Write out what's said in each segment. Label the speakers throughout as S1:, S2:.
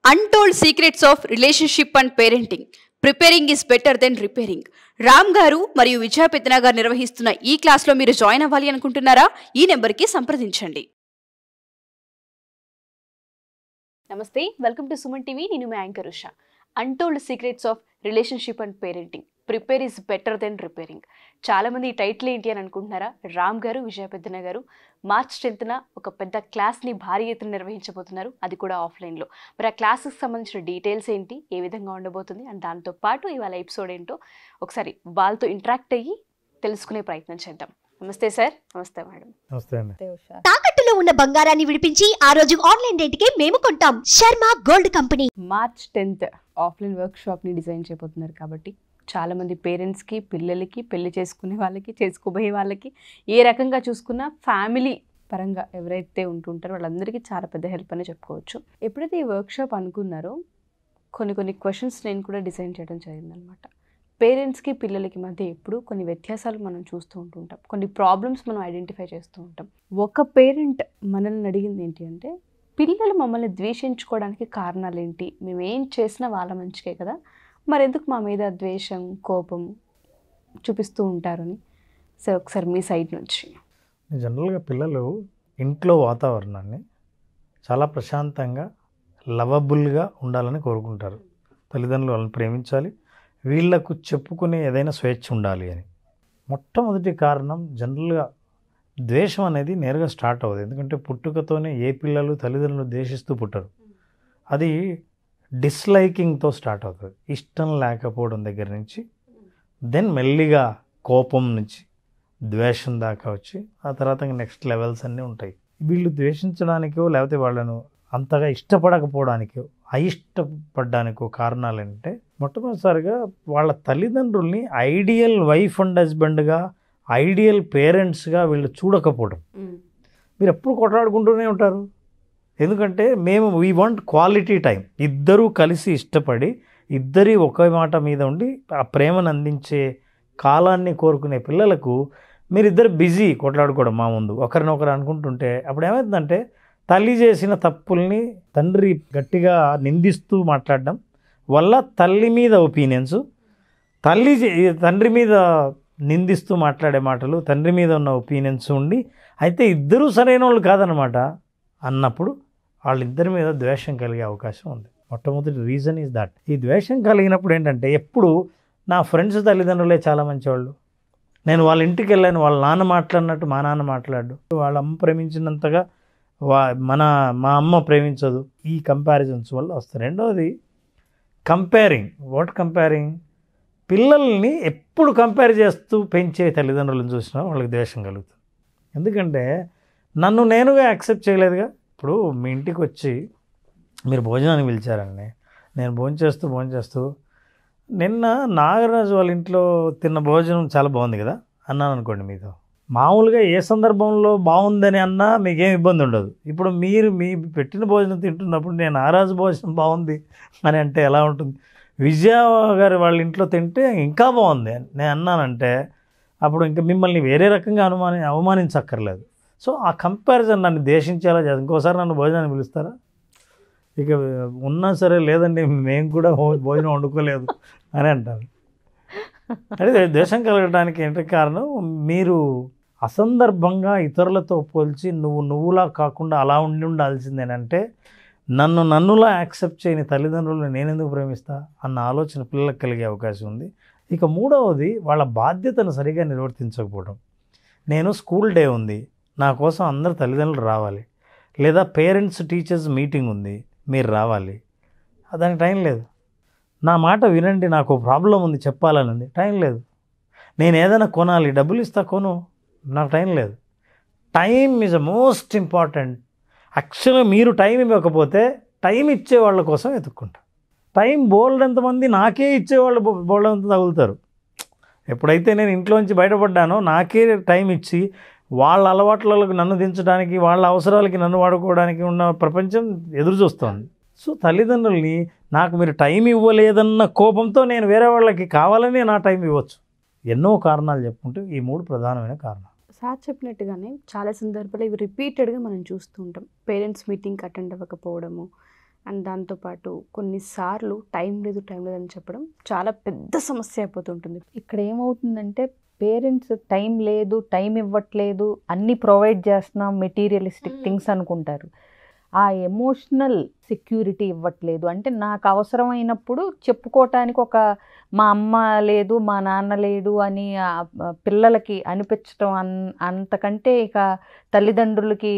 S1: Untold secrets of relationship and parenting. Preparing is better than repairing. Ram garu మరియు విజయ పెద్దన గారు నిర్వహిస్తున్న ఈ క్లాస్‌లో మీరు జాయిన్ అవ్వాలి అనుకుంటున్నారా? ఈ నెంబర్‌కి సంప్రదించండి. నమస్తే, వెల్కమ్ టు సుమన్ టీవీ. నేను మీ anchor Usha. Untold secrets of relationship and parenting. Prepare is better than repairing. చాలామంది ఈ టైటిల్ ఏంటి అని అనుకుంటున్నారా? రామ్ గారు, విజయ పెద్దన గారు మార్చ్ 10న ఒక పెద్ద క్లాస్ని భారీ ఎత్తున నిర్వహించబోతున్నారు, అది కూడా ఆఫ్లైన్లో. మరి ఆ క్లాస్కి సంబంధించిన డీటెయిల్స్ ఏంటి, ఏ విధంగా ఉండబోతుంది అండ్ దాంతోపాటు ఇవాళ ఎపిసోడ్ ఏంటో ఒకసారి వాళ్ళతో ఇంటరాక్ట్ అయ్యి తెలుసుకునే ప్రయత్నం చేద్దాం. నమస్తే సార్. నమస్తే మేడం.
S2: నమస్తే అండి.
S3: తాకట్టులో ఉన్న బంగారాన్ని విడిపించి ఆ రోజు ఆన్లైన్ రేటుకే మేము కొంటాం. Sharma gold company.
S1: March 10th offline వర్క్షాప్ని డిజైన్ చేయబోతున్నారు కాబట్టి చాలామంది పేరెంట్స్కి, పిల్లలకి, పెళ్లి చేసుకునే వాళ్ళకి, చేసుకోబోయే వాళ్ళకి, ఏ రకంగా చూసుకున్నా ఫ్యామిలీ పరంగా ఎవరైతే ఉంటుంటారో వాళ్ళందరికీ చాలా పెద్ద హెల్ప్ అని చెప్పుకోవచ్చు. ఎప్పుడైతే ఈ వర్క్షాప్ అనుకున్నారో కొన్ని క్వశ్చన్స్ నేను కూడా డిజైన్ చేయడం జరిగిందనమాట. పేరెంట్స్కి, పిల్లలకి మధ్య ఎప్పుడు కొన్ని వ్యత్యాసాలు మనం చూస్తూ ఉంటుంటాం, కొన్ని ప్రాబ్లమ్స్ మనం ఐడెంటిఫై చేస్తూ ఉంటాం. ఒక పేరెంట్ మనల్ని అడిగింది ఏంటి అంటే, పిల్లలు మమ్మల్ని ద్వేషించుకోవడానికి కారణాలు ఏంటి? మేము ఏం చేసినా వాళ్ళ మంచికే కదా, మరెందుకు మా మీద ద్వేషం, కోపం చూపిస్తూ ఉంటారని. సరే, ఒకసారి మీ సైడ్ నుంచి.
S2: జనరల్గా పిల్లలు ఇంట్లో వాతావరణాన్ని చాలా ప్రశాంతంగా, లవబుల్గా ఉండాలని కోరుకుంటారు. తల్లిదండ్రులు వాళ్ళని ప్రేమించాలి, వీళ్లకు చెప్పుకునే ఏదైనా స్వేచ్ఛ ఉండాలి అని. మొట్టమొదటి కారణం జనరల్గా ద్వేషం అనేది నేరుగా స్టార్ట్ అవ్వదు. ఎందుకంటే పుట్టుకతోనే ఏ పిల్లలు తల్లిదండ్రులు ద్వేషిస్తూ పుట్టరు. అది డిస్లైకింగ్తో స్టార్ట్ అవుతుంది. ఇష్టం లేకపోవడం దగ్గర నుంచి దెన్ మెల్లిగా కోపం నుంచి ద్వేషం దాకా వచ్చి ఆ తర్వాత నెక్స్ట్ లెవెల్స్ అన్నీ ఉంటాయి. వీళ్ళు ద్వేషించడానికో లేకపోతే వాళ్ళను అంతగా ఇష్టపడకపోవడానికో అయిష్టపడడానికో కారణాలు ఏంటంటే, మొట్టమొదటిసారిగా వాళ్ళ తల్లిదండ్రుల్ని ఐడియల్ వైఫ్ అండ్ హస్బెండ్గా, ఐడియల్ పేరెంట్స్గా వీళ్ళు చూడకపోవడం. మీరు ఎప్పుడు కొట్లాడుకుంటూనే ఉంటారు. ఎందుకంటే వీ వాంట్ క్వాలిటీ టైం. ఇద్దరూ కలిసి ఇష్టపడి, ఇద్దరి ఒకే మాట మీద ఉండి ఆ ప్రేమను అందించే కాలాన్ని కోరుకునే పిల్లలకు మీరిద్దరు బిజీ కొట్లాడుకోవడం మా ముందు ఒకరినొకరు అనుకుంటుంటే, అప్పుడు ఏమవుతుందంటే తల్లి చేసిన తప్పుల్ని తండ్రి గట్టిగా నిందిస్తూ మాట్లాడడం వల్ల తల్లి మీద ఒపీనియన్స్, తండ్రి మీద నిందిస్తూ మాట్లాడే మాటలు, తండ్రి మీద ఉన్న ఒపీనియన్స్ ఉండి, అయితే ఇద్దరూ సరైన వాళ్ళు కాదనమాట అన్నప్పుడు వాళ్ళిద్దరి మీద ద్వేషం కలిగే అవకాశం ఉంది. మొట్టమొదటి రీజన్ ఈజ్ దట్. ఈ ద్వేషం కలిగినప్పుడు ఏంటంటే, ఎప్పుడు నా ఫ్రెండ్స్ తల్లిదండ్రులే చాలా మంచివాళ్ళు, నేను వాళ్ళ ఇంటికి వెళ్ళాను, వాళ్ళ నాన్న మాట్లాడినట్టు మా నాన్న మాట్లాడు, వాళ్ళ అమ్మ ప్రేమించినంతగా మా అమ్మ ప్రేమించదు. ఈ కంపారిజన్స్ వల్ల వస్తాయి. రెండవది కంపేరింగ్. What comparing? పిల్లల్ని ఎప్పుడు కంపేర్ చేస్తూ పెంచే తల్లిదండ్రులను చూసినా వాళ్ళకి ద్వేషం కలుగుతుంది. ఎందుకంటే నన్ను నేనుగా యాక్సెప్ట్ చేయలేదుగా. ఇప్పుడు మీ ఇంటికి వచ్చి మీరు భోజనానికి పిలిచారండి, నేను భోంచేస్తూ నిన్న నాగరాజు వాళ్ళ ఇంట్లో తిన్న భోజనం చాలా బాగుంది కదా అన్నాను అనుకోండి. మీతో మామూలుగా ఏ సందర్భంలో బాగుందని అన్నా మీకేం ఇబ్బంది ఉండదు. ఇప్పుడు మీరు మీ పెట్టిన భోజనం తింటున్నప్పుడు నేను నాగరాజు భోజనం బాగుంది అని అంటే ఎలా ఉంటుంది? విజయ గారు వాళ్ళ ఇంట్లో తింటే ఇంకా బాగుంది నేను అన్నానంటే అప్పుడు ఇంకా మిమ్మల్ని వేరే రకంగా అవమానించక్కర్లేదు. సో ఆ కంపారిజన్ నన్ను దేశించేలా చేస్తుంది. ఇంకోసారి నన్ను భోజనాన్ని పిలుస్తారా? ఇక ఉన్నా సరే, లేదండి మేము కూడా భోజనం వండుకోలేదు అని అంటారు. అదే ద్వేషం కలగడానికి ఏంటి కారణం? మీరు అసందర్భంగా ఇతరులతో పోల్చి నువ్వులా కాకుండా అలా ఉండాల్సిందేనంటే, నన్నులా యాక్సెప్ట్ చేయని తల్లిదండ్రులను నేనెందుకు ప్రేమిస్తా అన్న ఆలోచన పిల్లలకు కలిగే అవకాశం ఉంది. ఇక మూడవది వాళ్ళ బాధ్యతను సరిగా నిర్వర్తించకపోవడం. నేను స్కూల్ డే ఉంది, నా కోసం అందరు తల్లిదండ్రులు రావాలి, లేదా పేరెంట్స్ టీచర్స్ మీటింగ్ ఉంది, మీరు రావాలి, దానికి టైం లేదు. నా మాట వినండి, నాకు ప్రాబ్లం ఉంది చెప్పాలని ఉంది, టైం లేదు. నేను ఏదైనా కొనాలి, డబ్బులు ఇస్తా కొను, నాకు టైం లేదు. Time is the most important. యాక్చువల్గా మీరు టైం ఇవ్వకపోతే టైం ఇచ్చే వాళ్ళ కోసం వెతుక్కుంటారు. టైం బోల్డంతమంది నాకే ఇచ్చేవాళ్ళు బోల్డంత తగులుతారు. ఎప్పుడైతే నేను ఇంట్లోంచి బయటపడ్డానో నాకే టైం ఇచ్చి వాళ్ళ అలవాట్లకు నన్ను దించడానికి, వాళ్ళ అవసరాలకి నన్ను వాడుకోవడానికి ఉన్న ప్రపంచం ఎదురు చూస్తోంది. సో తల్లిదండ్రుల్ని నాకు మీరు టైం ఇవ్వలేదన్న కోపంతో నేను వేరే వాళ్ళకి కావాలని నా టైం ఇవ్వచ్చు. ఎన్నో కారణాలు చెప్పుకుంటే ఈ మూడు ప్రధానమైన కారణాలు.
S1: సార్ చెప్పినట్టుగానే చాలా సందర్భాలు ఇవి రిపీటెడ్గా మనం చూస్తూ ఉంటాం. పేరెంట్స్ మీటింగ్కి అటెండ్ అవ్వకపోవడము, అండ్ దాంతోపాటు కొన్నిసార్లు టైం లేదు అని చెప్పడం చాలా పెద్ద సమస్య అయిపోతుంటుంది. ఇక్కడ ఏమవుతుందంటే పేరెంట్స్ టైం లేదు, టైం ఇవ్వట్లేదు, అన్నీ ప్రొవైడ్ చేస్తున్నాం, మెటీరియలిస్టిక్ థింగ్స్ అనుకుంటారు. ఆ ఎమోషనల్ సెక్యూరిటీ ఇవ్వట్లేదు. అంటే నాకు అవసరమైనప్పుడు చెప్పుకోవటానికి మా అమ్మ లేదు, మా నాన్న లేడు అని పిల్లలకి అనిపించడం అంతకంటే ఇక తల్లిదండ్రులకి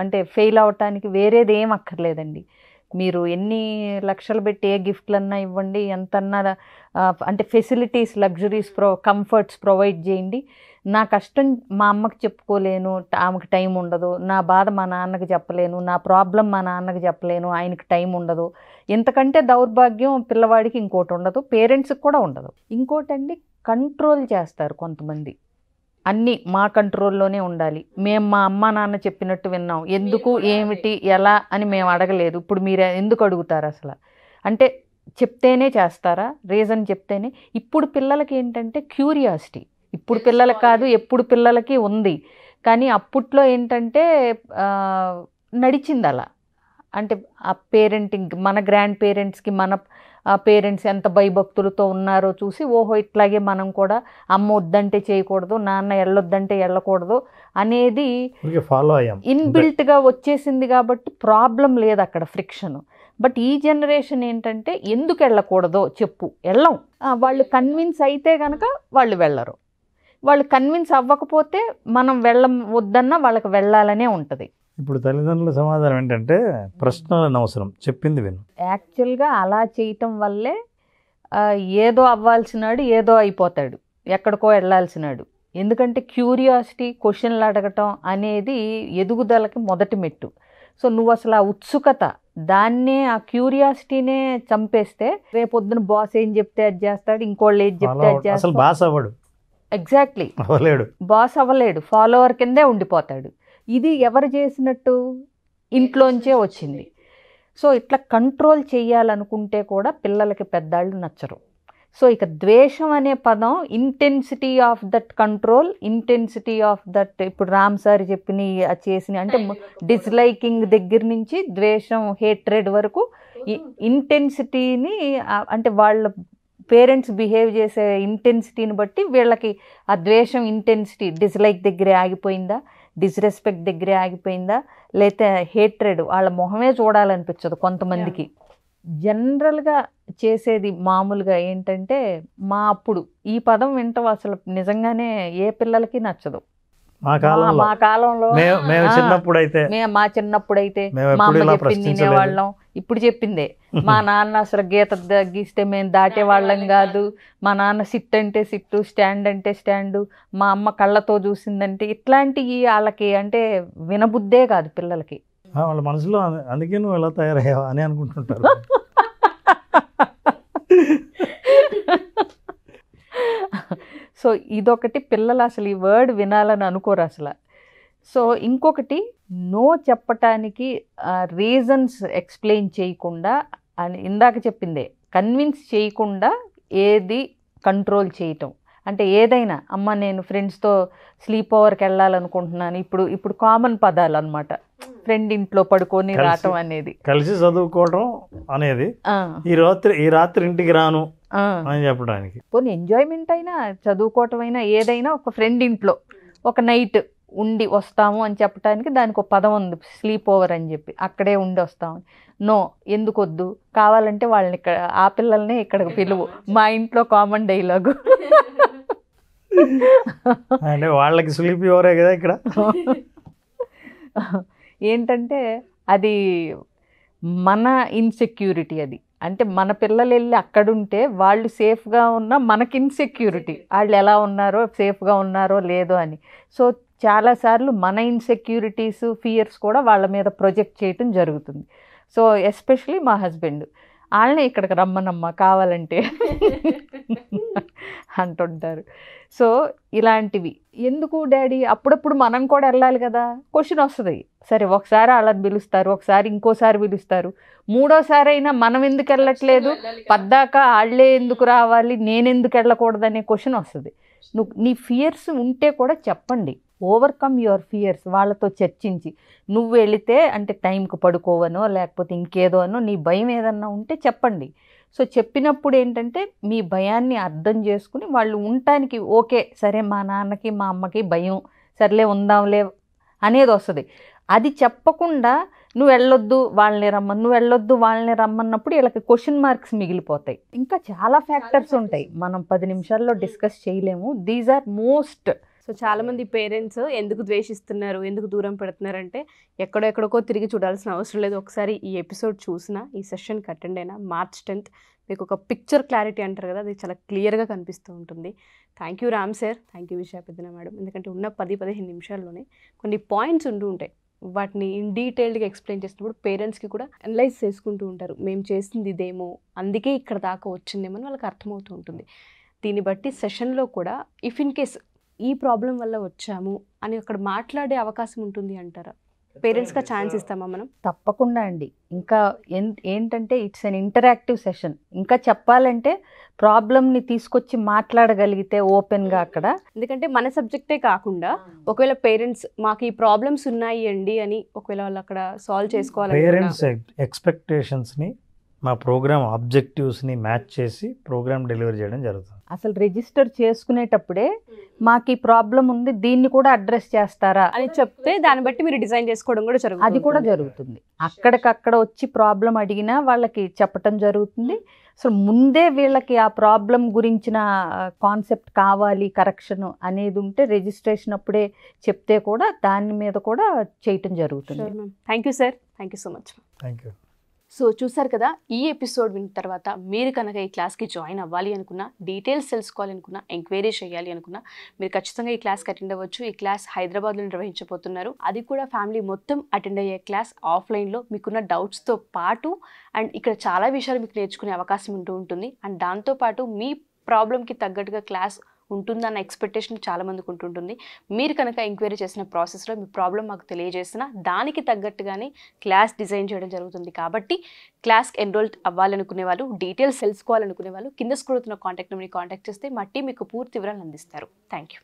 S1: అంటే ఫెయిల్ అవటానికి వేరేది ఏం అక్కర్లేదండి. మీరు ఎన్ని లక్షలు పెట్టి ఏ గిఫ్ట్లన్నా ఇవ్వండి, ఎంతన్నా అంటే ఫెసిలిటీస్, లగ్జరీస్, కంఫర్ట్స్ ప్రొవైడ్ చేయండి, నా కష్టం మా అమ్మకి చెప్పుకోలేను, ఆమెకు టైం ఉండదు, నా బాధ మా నాన్నకి చెప్పలేను, నా ప్రాబ్లం మా నాన్నకి చెప్పలేను, ఆయనకి టైం ఉండదు. ఇంతకంటే దౌర్భాగ్యం పిల్లవాడికి ఇంకోటి ఉండదు, పేరెంట్స్కి కూడా ఉండదు. ఇంకోటండి, కంట్రోల్ చేస్తారు కొంతమంది. అన్నీ మా కంట్రోల్లోనే ఉండాలి, మేము మా అమ్మ నాన్న చెప్పినట్టు విన్నాం, ఎందుకు ఏమిటి ఎలా అని మేము అడగలేదు, ఇప్పుడు మీరు ఎందుకు అడుగుతారు అసలు అంటే చెప్తేనే చేస్తారా, రీజన్ చెప్తేనే. ఇప్పుడు పిల్లలకి ఏంటంటే క్యూరియాసిటీ, ఇప్పుడు పిల్లలకి కాదు ఎప్పుడు పిల్లలకి ఉంది, కానీ అప్పట్లో ఏంటంటే నడిచింది అలా. అంటే ఆ పేరెంటింగ్, మన గ్రాండ్ పేరెంట్స్కి మన పేరెంట్స్ ఎంత భయభక్తులతో ఉన్నారో చూసి, ఓహో ఇట్లాగే మనం కూడా అమ్మ వద్దంటే చేయకూడదు, నాన్న వెళ్ళొద్దంటే వెళ్ళకూడదు అనేది
S2: ఫాలో అయ్యాం,
S1: ఇన్బిల్ట్గా వచ్చేసింది. కాబట్టి ప్రాబ్లం లేదు అక్కడ, ఫ్రిక్షన్. బట్ ఈ జనరేషన్ ఏంటంటే ఎందుకు వెళ్ళకూడదో చెప్పు, వెళ్ళం. వాళ్ళు కన్విన్స్ అయితే కనుక వాళ్ళు వెళ్ళరు, వాళ్ళు కన్విన్స్ అవ్వకపోతే మనం వద్దన్నా వాళ్ళకి వెళ్ళాలనే ఉంటుంది.
S2: ఇప్పుడు తల్లిదండ్రుల సమాధానం ఏంటంటే ప్రశ్నలు అనవసరం, చెప్పింది విను.
S1: యాక్చువల్గా అలా చేయటం వల్లే ఏదో అవ్వాల్సినాడు ఏదో అయిపోతాడు, ఎక్కడికో వెళ్ళాల్సినాడు. ఎందుకంటే క్యూరియాసిటీ, క్వశ్చన్లు అడగటం అనేది ఎదుగుదలకి మొదటి మెట్టు. సో నువ్వు అసలు ఆ ఉత్సుకత, దాన్నే ఆ క్యూరియాసిటీనే చంపేస్తే రేపొద్దున బాస్ ఏం చెప్తే అది చేస్తాడు, ఇంకోళ్ళు ఏది చెప్తే అది చేస్తాడు.
S2: అసలు బాస్ అవ్వడు,
S1: ఎగ్జాక్ట్లీ బాస్ అవ్వలేడు, ఫాలోవర్ కిందే ఉండిపోతాడు. ఇది ఎవరు చేసినట్టు, ఇంట్లోంచే వచ్చింది. సో ఇట్లా కంట్రోల్ చేయాలనుకుంటే కూడా పిల్లలకి పెద్దాళ్ళు నచ్చరు. సో ఇక ద్వేషం అనే పదం, intensity of that control, intensity of that, ఇప్పుడు రామ్ సార్ చెప్పిన చేసిన అంటే డిస్లైకింగ్ దగ్గర నుంచి ద్వేషం, హేట్రెడ్ వరకు ఇంటెన్సిటీని, అంటే వాళ్ళ పేరెంట్స్ బిహేవ్ చేసే ఇంటెన్సిటీని బట్టి వీళ్ళకి ఆ ద్వేషం ఇంటెన్సిటీ డిస్లైక్ దగ్గరే ఆగిపోయిందా, డిస్రెస్పెక్ట్ దగ్గరే ఆగిపోయిందా, లేకపోతే హేట్రెడ్, వాళ్ళ మొహమే చూడాలనిపించదు కొంతమందికి. జనరల్గా చేసేది మామూలుగా ఏంటంటే, అప్పుడు ఈ పదం వింటాం అసలు నిజంగానే ఏ పిల్లలకి నచ్చదు. మా కాలంలో
S2: మేము చిన్నప్పుడైతే
S1: మా అమ్మ చెప్పింది వినేవాళ్ళం, ఇప్పుడు చెప్పిందే. మా నాన్న అసలు గీత గీస్తే మేము దాటేవాళ్ళం కాదు, మా నాన్న సిట్ అంటే సిట్టు, స్టాండ్ అంటే స్టాండు, మా అమ్మ కళ్ళతో చూసిందంటే, ఇట్లాంటివి వాళ్ళకి అంటే వినబుద్దే కాదు పిల్లలకి.
S2: వాళ్ళ మనసులో అందుకే నువ్వు ఎలా తయారయ్యావా అని అనుకుంటుంటారు.
S1: సో ఇదొకటి, పిల్లలు అసలు ఈ వర్డ్ వినాలని అనుకోరు అసలు. సో ఇంకొకటి, నో చెప్పటానికి రీజన్స్ ఎక్స్ప్లెయిన్ చేయకుండా, అని ఇందాక చెప్పిందే, కన్విన్స్ చేయకుండా ఏది కంట్రోల్ చేయటం. అంటే ఏదైనా, అమ్మ నేను ఫ్రెండ్స్తో స్లీప్ ఓవర్కి వెళ్ళాలనుకుంటున్నాను, ఇప్పుడు కామన్ పదాలు అనమాట, ఫ్రెండ్ ఇంట్లో పడుకొని రావటం అనేది,
S2: కలిసి చదువుకోవడం అనేది, ఈ రాత్రి ఇంటికి రాను అని చెప్పడానికి.
S1: పోనీ ఎంజాయ్మెంట్ అయినా, చదువుకోవటం అయినా, ఏదైనా ఒక ఫ్రెండ్ ఇంట్లో ఒక నైట్ ఉండి వస్తాము అని చెప్పడానికి దానికి ఒక పదం ఉంది, స్లీప్ ఓవర్ అని చెప్పి, అక్కడే ఉండి వస్తాము. నో, ఎందుకు వద్దు, కావాలంటే వాళ్ళని ఇక్కడ, ఆ పిల్లల్ని ఇక్కడికి పిలువు, మా ఇంట్లో కామన్ డైలాగు.
S2: అంటే వాళ్ళకి స్లీప్ ఓవరే కదా ఇక్కడ.
S1: ఏంటంటే అది మన ఇన్సెక్యూరిటీ, అది అంటే మన పిల్లలు వెళ్ళి అక్కడుంటే వాళ్ళు సేఫ్గా ఉన్నా మనకి ఇన్సెక్యూరిటీ, వాళ్ళు ఎలా ఉన్నారో, సేఫ్గా ఉన్నారో లేదో అని. సో చాలాసార్లు మన ఇన్సెక్యూరిటీస్, ఫియర్స్ కూడా వాళ్ళ మీద ప్రొజెక్ట్ చేయటం జరుగుతుంది. సో ఎస్పెషలీ మా హస్బెండ్, వాళ్ళని ఇక్కడికి రమ్మనమ్మా కావాలంటే అంటుంటారు. సో ఇలాంటివి ఎందుకు డాడీ, అప్పుడప్పుడు మనం కూడా వెళ్ళాలి కదా, క్వశ్చన్ వస్తుంది. సరే ఒకసారి వాళ్ళని పిలుస్తారు, ఒకసారి ఇంకోసారి పిలుస్తారు, మూడోసారి అయినా మనం ఎందుకు వెళ్ళట్లేదు, పద్దాక వాళ్ళే ఎందుకు రావాలి, నేను ఎందుకు వెళ్ళకూడదు అనే క్వశ్చన్ వస్తుంది. నీ ఫియర్స్ ఉంటే కూడా చెప్పండి,
S4: ఓవర్కమ్ యువర్ ఫియర్స్. వాళ్ళతో చర్చించి, నువ్వు వెళితే అంటే టైంకి పడుకోవనో లేకపోతే ఇంకేదో అనో నీ భయం ఏదన్నా ఉంటే చెప్పండి. సో చెప్పినప్పుడు ఏంటంటే మీ భయాన్ని అర్థం చేసుకుని వాళ్ళు ఉండటానికి ఓకే, సరే మా నాన్నకి మా అమ్మకి భయం, సర్లే ఉందాంలే అనేది వస్తుంది. అది చెప్పకుండా నువ్వు వెళ్ళొద్దు వాళ్ళని రమ్మని, నువ్వు వెళ్ళొద్దు వాళ్ళని రమ్మన్నప్పుడు వీళ్ళకి క్వశ్చన్ మార్క్స్ మిగిలిపోతాయి. ఇంకా చాలా ఫ్యాక్టర్స్ ఉంటాయి, మనం 10 నిమిషాల్లో డిస్కస్ చేయలేము. These are most.
S1: సో చాలామంది పేరెంట్స్ ఎందుకు ద్వేషిస్తున్నారు, ఎందుకు దూరం పెడుతున్నారంటే ఎక్కడెక్కడికో తిరిగి చూడాల్సిన అవసరం లేదు. ఒకసారి ఈ ఎపిసోడ్ చూసినా, ఈ సెషన్కి అటెండ్ అయినా, March 10th మీకు ఒక పిక్చర్ క్లారిటీ అంటారు కదా, అది చాలా క్లియర్గా కనిపిస్తూ ఉంటుంది. Thank you Ram sir, thank you Vijaya Peddana madam. ఎందుకంటే ఉన్న 10-15 నిమిషాల్లోనే కొన్ని పాయింట్స్ ఉంటూ ఉంటాయి, వాటిని ఇన్ డీటెయిల్డ్గా ఎక్స్ప్లెయిన్ చేసినప్పుడు పేరెంట్స్కి కూడా అనలైజ్ చేసుకుంటూ ఉంటారు. మేము చేసింది ఇదేమో, అందుకే ఇక్కడ దాకా వచ్చిందేమో అని వాళ్ళకి అర్థమవుతూ ఉంటుంది. దీన్ని బట్టి సెషన్లో కూడా ఇఫ్ ఇన్ కేస్ ఈ ప్రాబ్లం వల్ల వచ్చాము అని అక్కడ మాట్లాడే అవకాశం ఉంటుంది అంటారా? పేరెంట్స్గా ఛాన్స్ ఇస్తామా మనం?
S4: తప్పకుండా అండి. ఇంకా ఏంటంటే ఇట్స్ అన్ ఇంటరాక్టివ్ సెషన్. ఇంకా చెప్పాలంటే ప్రాబ్లమ్ని తీసుకొచ్చి మాట్లాడగలిగితే ఓపెన్గా అక్కడ.
S1: ఎందుకంటే మన సబ్జెక్టే కాకుండా ఒకవేళ పేరెంట్స్ మాకు ఈ ప్రాబ్లమ్స్ ఉన్నాయి అండి అని ఒకవేళ వాళ్ళు అక్కడ సాల్వ్ చేసుకోవాలి,
S2: పేరెంట్స్ ఎక్స్పెక్టేషన్స్ని మా ప్రోగ్రామ్ ఆబ్జెక్టివ్స్ని మ్యాచ్ చేసి ప్రోగ్రామ్ డెలివరీ చేయడం జరుగుతుంది.
S4: అసలు రిజిస్టర్ చేసుకునేటప్పుడే మాకు ఈ ప్రాబ్లం ఉంది, దీన్ని కూడా అడ్రస్ చేస్తారా
S1: అని చెప్తే దాన్ని బట్టి మీరు డిజైన్ చేసుకోవడం కూడా జరుగుతుంది.
S4: అది కూడా జరుగుతుంది. అక్కడికక్కడ వచ్చి ప్రాబ్లం అడిగినా వాళ్ళకి చెప్పటం జరుగుతుంది. అసలు ముందే వీళ్ళకి ఆ ప్రాబ్లం గురించిన కాన్సెప్ట్ కావాలి, కరెక్షన్ అనేది ఉంటే రిజిస్ట్రేషన్ అప్పుడే చెప్తే కూడా దాని మీద కూడా చేయటం జరుగుతుంది.
S1: Thank you sir, thank you so much.
S2: Thank you.
S1: So చూసారు కదా, ఈ ఎపిసోడ్ విన్న తర్వాత మీరు కనుక ఈ క్లాస్కి జాయిన్ అవ్వాలి అనుకున్నా, డీటెయిల్స్ తెలుసుకోవాలి అనుకున్నా, ఎంక్వైరీ చేయాలి అనుకున్నా మీరు ఖచ్చితంగా ఈ క్లాస్కి అటెండ్ అవ్వచ్చు. ఈ క్లాస్ హైదరాబాద్లో నిర్వహించబోతున్నారు. అది కూడా ఫ్యామిలీ మొత్తం అటెండ్ అయ్యే క్లాస్. ఆఫ్లైన్లో మీకున్న డౌట్స్తో పాటు అండ్ ఇక్కడ చాలా విషయాలు మీకు నేర్చుకునే అవకాశం ఉంటుంది. అండ్ దాంతోపాటు మీ ప్రాబ్లంకి తగ్గట్టుగా క్లాస్ ఉంటుందన్న ఎక్స్పెక్టేషన్ చాలా మందికి ఉంటుంటుంది. మీరు కనుక ఎంక్వైరీ చేసిన ప్రాసెస్లో మీ ప్రాబ్లం మాకు తెలియజేసినా దానికి తగ్గట్టుగానే క్లాస్ డిజైన్ చేయడం జరుగుతుంది. కాబట్టి క్లాస్కి ఎన్రోల్ అవ్వాలనుకునే వాళ్ళు, డీటెయిల్స్ తెలుసుకోవాలనుకునే వాళ్ళు కింద స్క్రోల్ అవుతున్న కాంటాక్ట్ నెంబర్ని కాంటాక్ట్ చేస్తే మా టీం మీకు పూర్తి వివరాలు అందిస్తారు. Thank you.